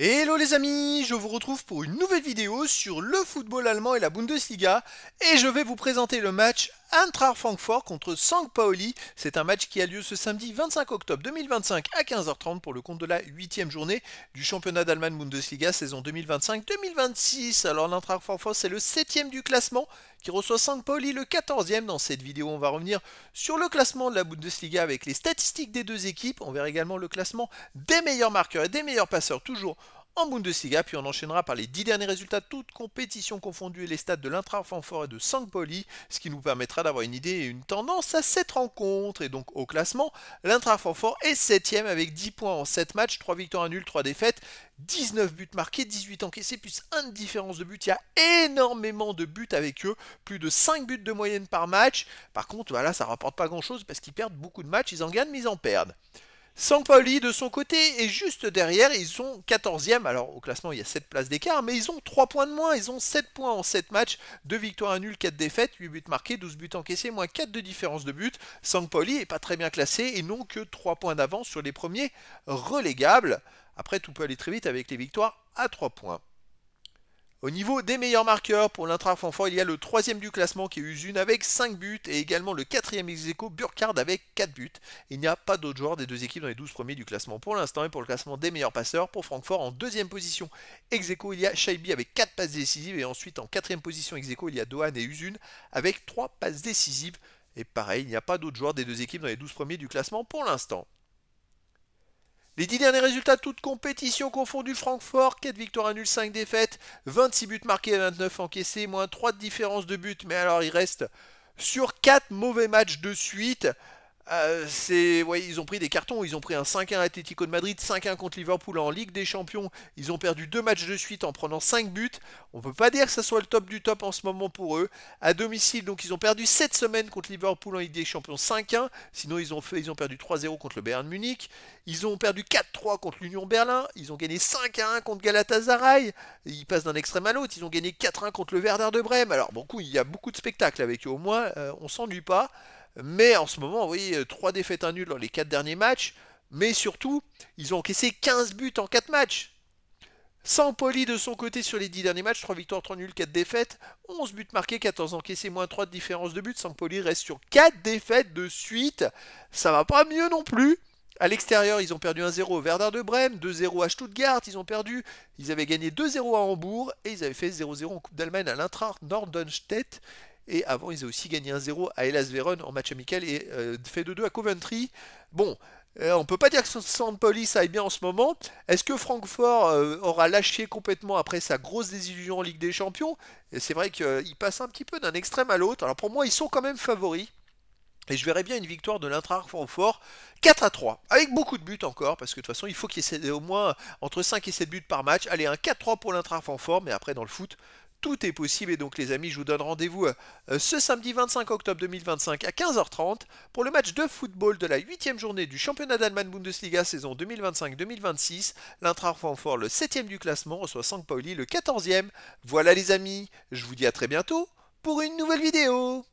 Hello les amis, je vous retrouve pour une nouvelle vidéo sur le football allemand et la Bundesliga et je vais vous présenter le match Eintracht Francfort contre St. Pauli. C'est un match qui a lieu ce samedi 25 octobre 2025 à 15h30 pour le compte de la 8e journée du championnat d'Allemagne Bundesliga saison 2025-2026. Alors l'Eintracht Francfort c'est le 7e du classement qui reçoit St. Pauli le 14e. Dans cette vidéo on va revenir sur le classement de la Bundesliga avec les statistiques des deux équipes. On verra également le classement des meilleurs marqueurs et des meilleurs passeurs toujours en Bundesliga, puis on enchaînera par les 10 derniers résultats, toutes compétitions confondues et les stats de l'Eintracht Francfort et de St. Pauli, ce qui nous permettra d'avoir une idée et une tendance à cette rencontre. Et donc au classement, l'Eintracht Francfort est 7ème avec 10 points en 7 matchs, 3 victoires, 1 nul, 3 défaites, 19 buts marqués, 18 encaissés, plus 1 de différence de but. Il y a énormément de buts avec eux, plus de 5 buts de moyenne par match. Par contre, voilà, ça ne rapporte pas grand-chose parce qu'ils perdent beaucoup de matchs, ils en gagnent mais ils en perdent. St. Pauli, de son côté, est juste derrière. Ils sont 14e. Alors, au classement, il y a 7 places d'écart, mais ils ont 3 points de moins. Ils ont 7 points en 7 matchs. 2 victoires, 1 nul, 4 défaites, 8 buts marqués, 12 buts encaissés, moins 4 de différence de but. St. Pauli n'est pas très bien classé et n'ont que 3 points d'avance sur les premiers relégables. Après, tout peut aller très vite avec les victoires à 3 points. Au niveau des meilleurs marqueurs pour l'Eintracht Francfort, il y a le 3e du classement qui est Uzun avec 5 buts et également le 4e ex-aequo Burkhardt avec 4 buts. Il n'y a pas d'autres joueurs des deux équipes dans les 12 premiers du classement pour l'instant. Et pour le classement des meilleurs passeurs, pour Francfort en 2e position ex-aequo, il y a Shaibi avec 4 passes décisives et ensuite en 4e position ex-aequo, il y a Dohan et Uzun avec 3 passes décisives. Et pareil, il n'y a pas d'autres joueurs des deux équipes dans les 12 premiers du classement pour l'instant. Les 10 derniers résultats, toutes compétitions confondues, Francfort, 4 victoires, 1 nul, 5 défaites, 26 buts marqués, 29 encaissés, moins 3 de différence de but, mais alors il reste sur 4 mauvais matchs de suite. Ouais, ils ont pris des cartons, ils ont pris un 5-1 à Atlético de Madrid, 5-1 contre Liverpool en Ligue des Champions, ils ont perdu 2 matchs de suite en prenant 5 buts, on ne peut pas dire que ce soit le top du top en ce moment pour eux. À domicile, donc ils ont perdu 7 semaines contre Liverpool en Ligue des Champions 5-1, sinon ils ont perdu 3-0 contre le Bayern Munich, ils ont perdu 4-3 contre l'Union Berlin, ils ont gagné 5-1 contre Galatasaray, ils passent d'un extrême à l'autre, ils ont gagné 4-1 contre le Werder de Brême, alors bon, il y a beaucoup de spectacles avec eux, au moins on s'ennuie pas. Mais en ce moment, oui, 3 défaites, 1 nul dans les 4 derniers matchs. Mais surtout, ils ont encaissé 15 buts en 4 matchs. St. Pauli de son côté sur les 10 derniers matchs, 3 victoires, 3 nuls, 4 défaites, 11 buts marqués, 14 encaissés, moins 3 de différence de but. St. Pauli reste sur 4 défaites de suite. Ça va pas mieux non plus. À l'extérieur, ils ont perdu 1-0 au Werder de Brême, 2-0 à Stuttgart, ils avaient gagné 2-0 à Hambourg et ils avaient fait 0-0 en Coupe d'Allemagne à l'Eintracht Nordenstedt. Et avant, ils ont aussi gagné 1-0 à Hellas Vérone en match amical et fait 2-2 à Coventry. Bon, on peut pas dire que St. Pauli ça aille bien en ce moment. Est-ce que Francfort aura lâché complètement après sa grosse désillusion en Ligue des Champions? Et c'est vrai qu'il passe un petit peu d'un extrême à l'autre. Alors pour moi, ils sont quand même favoris. Et je verrais bien une victoire de l'Eintracht Francfort 4-3, avec beaucoup de buts encore, parce que de toute façon, il faut qu'il y ait au moins entre 5 et 7 buts par match. Allez, un 4-3 pour l'Eintracht Francfort, mais après, dans le foot, tout est possible. Et donc, les amis, je vous donne rendez-vous ce samedi 25 octobre 2025 à 15h30 pour le match de football de la 8e journée du championnat d'Allemagne Bundesliga saison 2025-2026. L'Eintracht Francfort, le 7e du classement, reçoit St. Pauli, le 14e. Voilà, les amis, je vous dis à très bientôt pour une nouvelle vidéo.